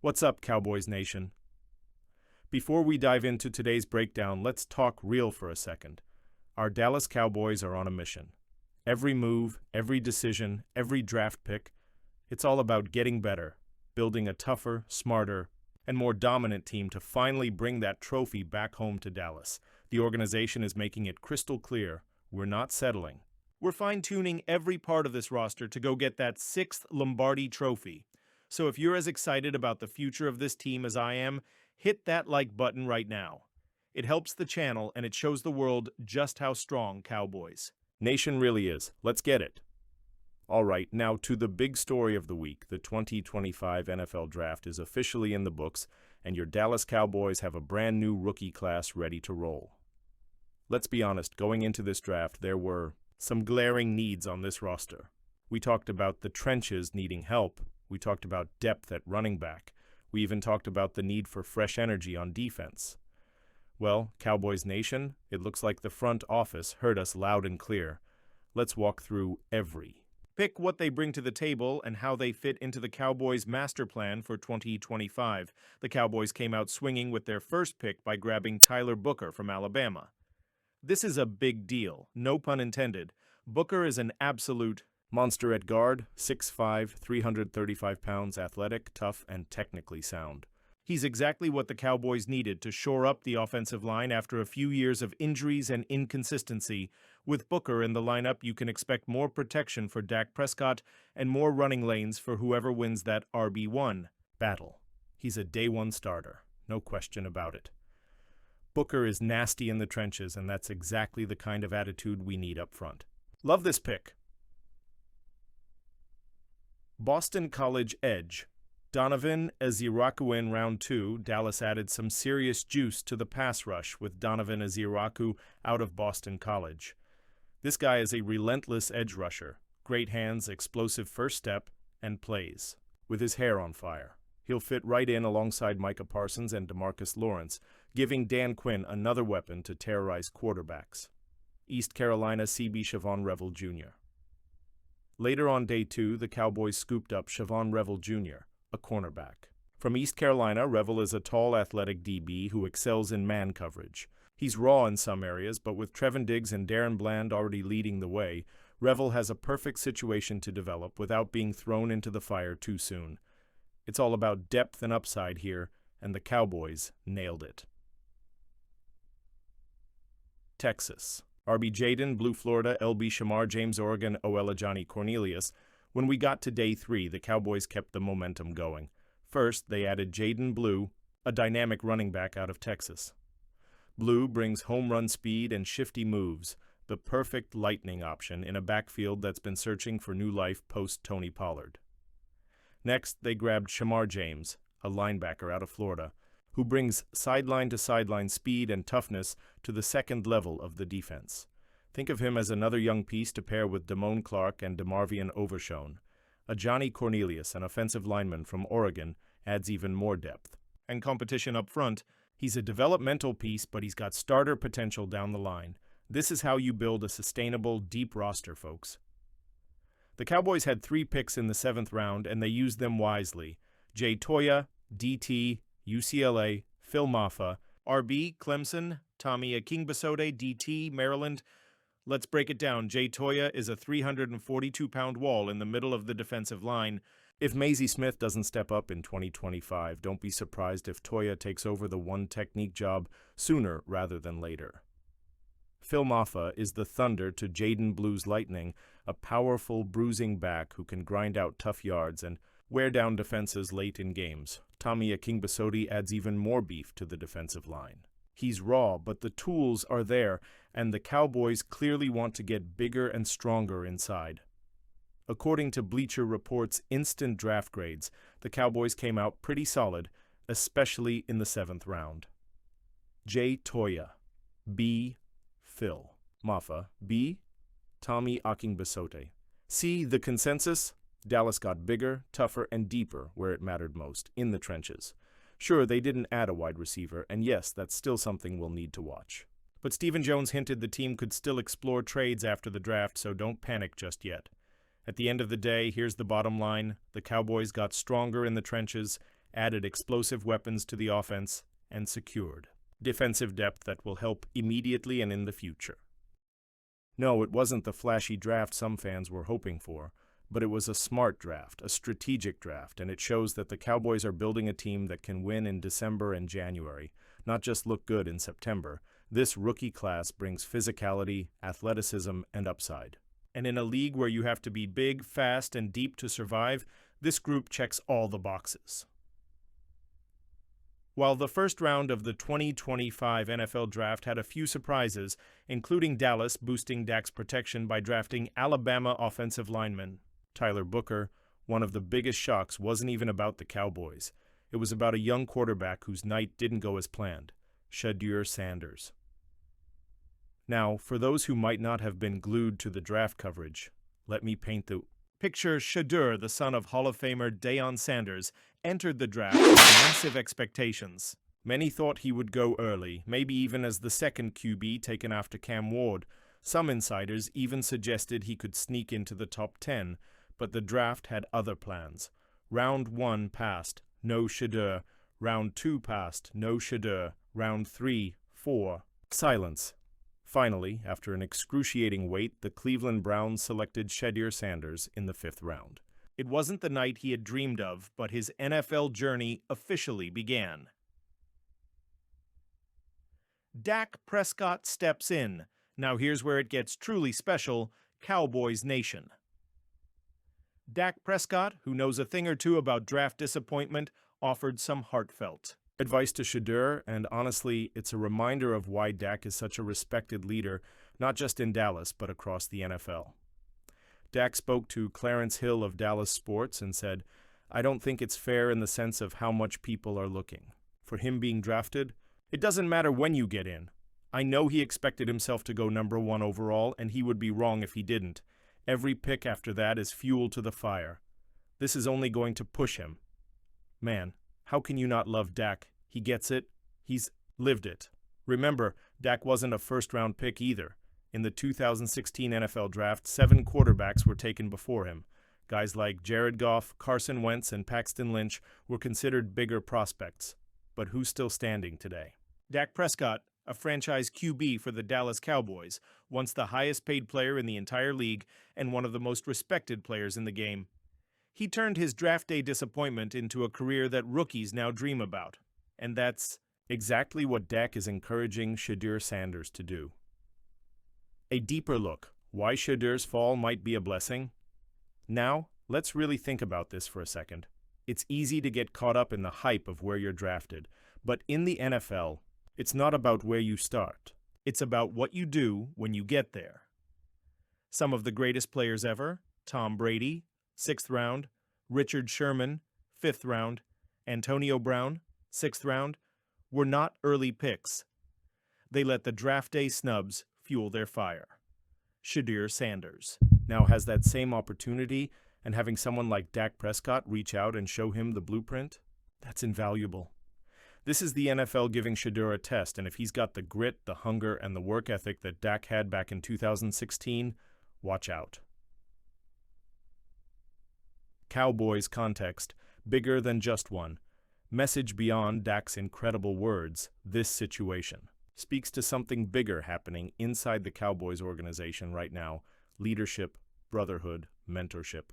What's up, Cowboys Nation? Before we dive into today's breakdown, let's talk real for a second. Our Dallas Cowboys are on a mission. Every move, every decision, every draft pick, it's all about getting better, building a tougher, smarter, and more dominant team to finally bring that trophy back home to Dallas. The organization is making it crystal clear we're not settling. We're fine-tuning every part of this roster to go get that 6th Lombardi trophy. So if you're as excited about the future of this team as I am, hit that like button right now. It helps the channel and it shows the world just how strong Cowboys Nation really is. Let's get it. All right, now to the big story of the week. The 2025 NFL Draft is officially in the books, and your Dallas Cowboys have a brand new rookie class ready to roll. Let's be honest, going into this draft, there were some glaring needs on this roster. We talked about the trenches needing help. We talked about depth at running back. We even talked about the need for fresh energy on defense. Well, Cowboys Nation, it looks like the front office heard us loud and clear. Let's walk through every pick, what they bring to the table, and how they fit into the Cowboys' master plan for 2025. The Cowboys came out swinging with their first pick by grabbing Tyler Booker from Alabama. This is a big deal, no pun intended. Booker is an absolute monster at guard, 6'5", 335 pounds, athletic, tough, and technically sound. He's exactly what the Cowboys needed to shore up the offensive line after a few years of injuries and inconsistency. With Booker in the lineup, you can expect more protection for Dak Prescott and more running lanes for whoever wins that RB1 battle. He's a day-one starter, no question about it. Booker is nasty in the trenches, and that's exactly the kind of attitude we need up front. Love this pick. Boston College edge. Donovan Eziraku in round 2. Dallas added some serious juice to the pass rush with Donovan Eziraku out of Boston College. This guy is a relentless edge rusher. Great hands, explosive first step, and plays with his hair on fire. He'll fit right in alongside Micah Parsons and DeMarcus Lawrence, giving Dan Quinn another weapon to terrorize quarterbacks. East Carolina CB Shavon Revel Jr. Later on day 2, the Cowboys scooped up Shavon Revel Jr., a cornerback. From East Carolina, Revel is a tall, athletic DB who excels in man coverage. He's raw in some areas, but with Trevin Diggs and Darren Bland already leading the way, Revel has a perfect situation to develop without being thrown into the fire too soon. It's all about depth and upside here, and the Cowboys nailed it. Texas. RB Jaden, Blue Florida, LB Shamar, James Oregon, Oella Johnny Cornelius. When we got to day 3, the Cowboys kept the momentum going. First, they added Jaden Blue, a dynamic running back out of Texas. Blue brings home run speed and shifty moves, the perfect lightning option in a backfield that's been searching for new life post-Tony Pollard. Next, they grabbed Shamar James, a linebacker out of Florida, who brings sideline-to-sideline speed and toughness to the second level of the defense. Think of him as another young piece to pair with Damone Clark and DeMarvion Overshone. A Johnny Cornelius, an offensive lineman from Oregon, adds even more depth and competition up front. He's a developmental piece, but he's got starter potential down the line. This is how you build a sustainable, deep roster, folks. The Cowboys had 3 picks in the 7th round, and they used them wisely. Jay Toya, DT, UCLA, Phil Maffa, RB, Clemson, Tommy Akingbesode, DT, Maryland. Let's break it down. Jay Toya is a 342-pound wall in the middle of the defensive line. If Maisie Smith doesn't step up in 2025, don't be surprised if Toya takes over the one-technique job sooner rather than later. Phil Maffa is the thunder to Jaden Blue's lightning, a powerful, bruising back who can grind out tough yards and wear down defenses late in games. Tommy Akingbesode adds even more beef to the defensive line. He's raw, but the tools are there, and the Cowboys clearly want to get bigger and stronger inside. According to Bleacher Report's instant draft grades, the Cowboys came out pretty solid, especially in the 7th round. Jay Toya, B. Phil Maffa, B. Tommy Akingbesode. See the consensus? Dallas got bigger, tougher, and deeper where it mattered most, in the trenches. Sure, they didn't add a wide receiver, and yes, that's still something we'll need to watch. But Stephen Jones hinted the team could still explore trades after the draft, so don't panic just yet. At the end of the day, here's the bottom line. The Cowboys got stronger in the trenches, added explosive weapons to the offense, and secured defensive depth that will help immediately and in the future. No, it wasn't the flashy draft some fans were hoping for, but it was a smart draft, a strategic draft, and it shows that the Cowboys are building a team that can win in December and January, not just look good in September. This rookie class brings physicality, athleticism, and upside. And in a league where you have to be big, fast, and deep to survive, this group checks all the boxes. While the first round of the 2025 NFL Draft had a few surprises, including Dallas boosting Dak's protection by drafting Alabama offensive lineman Tyler Booker, one of the biggest shocks wasn't even about the Cowboys. It was about a young quarterback whose night didn't go as planned, Shedeur Sanders. Now, for those who might not have been glued to the draft coverage, let me paint the picture. Shedeur, the son of Hall of Famer Deion Sanders, entered the draft with massive expectations. Many thought he would go early, maybe even as the second QB taken after Cam Ward. Some insiders even suggested he could sneak into the top 10, but the draft had other plans. Round 1 passed, no Shedeur. Round 2 passed, no Shedeur. Round 3, 4, silence. Finally, after an excruciating wait, the Cleveland Browns selected Shedeur Sanders in the 5th round. It wasn't the night he had dreamed of, but his NFL journey officially began. Dak Prescott steps in. Now here's where it gets truly special, Cowboys Nation. Dak Prescott, who knows a thing or two about draft disappointment, offered some heartfelt advice to Shedeur, and honestly, it's a reminder of why Dak is such a respected leader, not just in Dallas, but across the NFL. Dak spoke to Clarence Hill of Dallas Sports and said, "I don't think it's fair in the sense of how much people are looking. For him being drafted, it doesn't matter when you get in. I know he expected himself to go number 1 overall, and he would be wrong if he didn't. Every pick after that is fuel to the fire. This is only going to push him. Man, how can you not love Dak? He gets it. He's lived it." Remember, Dak wasn't a first-round pick either. In the 2016 NFL Draft, 7 quarterbacks were taken before him. Guys like Jared Goff, Carson Wentz, and Paxton Lynch were considered bigger prospects. But who's still standing today? Dak Prescott, a franchise QB for the Dallas Cowboys, once the highest-paid player in the entire league and one of the most respected players in the game. He turned his draft day disappointment into a career that rookies now dream about. And that's exactly what Dak is encouraging Shedeur Sanders to do. A deeper look, why Shedeur's fall might be a blessing? Now, let's really think about this for a second. It's easy to get caught up in the hype of where you're drafted, but in the NFL, it's not about where you start. It's about what you do when you get there. Some of the greatest players ever, Tom Brady, 6th round, Richard Sherman, 5th round, Antonio Brown, 6th round, were not early picks. They let the draft day snubs fuel their fire. Shedeur Sanders now has that same opportunity, and having someone like Dak Prescott reach out and show him the blueprint, that's invaluable. This is the NFL giving Shedeur a test, and if he's got the grit, the hunger, and the work ethic that Dak had back in 2016, watch out. Cowboys context, bigger than just one. Message beyond Dak's incredible words, this situation speaks to something bigger happening inside the Cowboys organization right now: leadership, brotherhood, mentorship.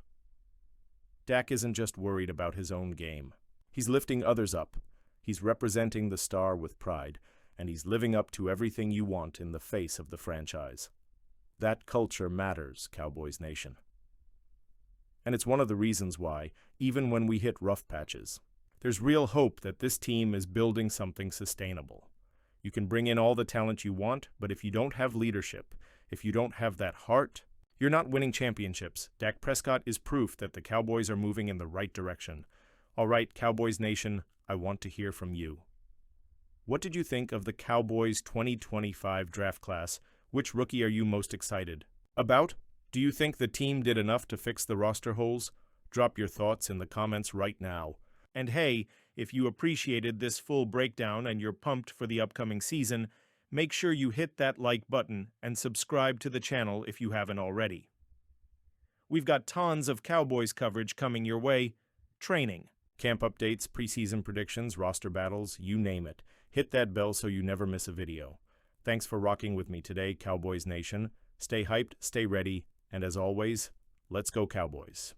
Dak isn't just worried about his own game. He's lifting others up. He's representing the star with pride, and he's living up to everything you want in the face of the franchise. That culture matters, Cowboys Nation. And it's one of the reasons why, even when we hit rough patches, there's real hope that this team is building something sustainable. You can bring in all the talent you want, but if you don't have leadership, if you don't have that heart, you're not winning championships. Dak Prescott is proof that the Cowboys are moving in the right direction. All right, Cowboys Nation, I want to hear from you. What did you think of the Cowboys 2025 draft class? Which rookie are you most excited about? Do you think the team did enough to fix the roster holes? Drop your thoughts in the comments right now. And hey, if you appreciated this full breakdown and you're pumped for the upcoming season, make sure you hit that like button and subscribe to the channel if you haven't already. We've got tons of Cowboys coverage coming your way. Training, Camp updates, preseason predictions, roster battles, you name it. Hit that bell so you never miss a video. Thanks for rocking with me today, Cowboys Nation. Stay hyped, stay ready, and as always, let's go Cowboys.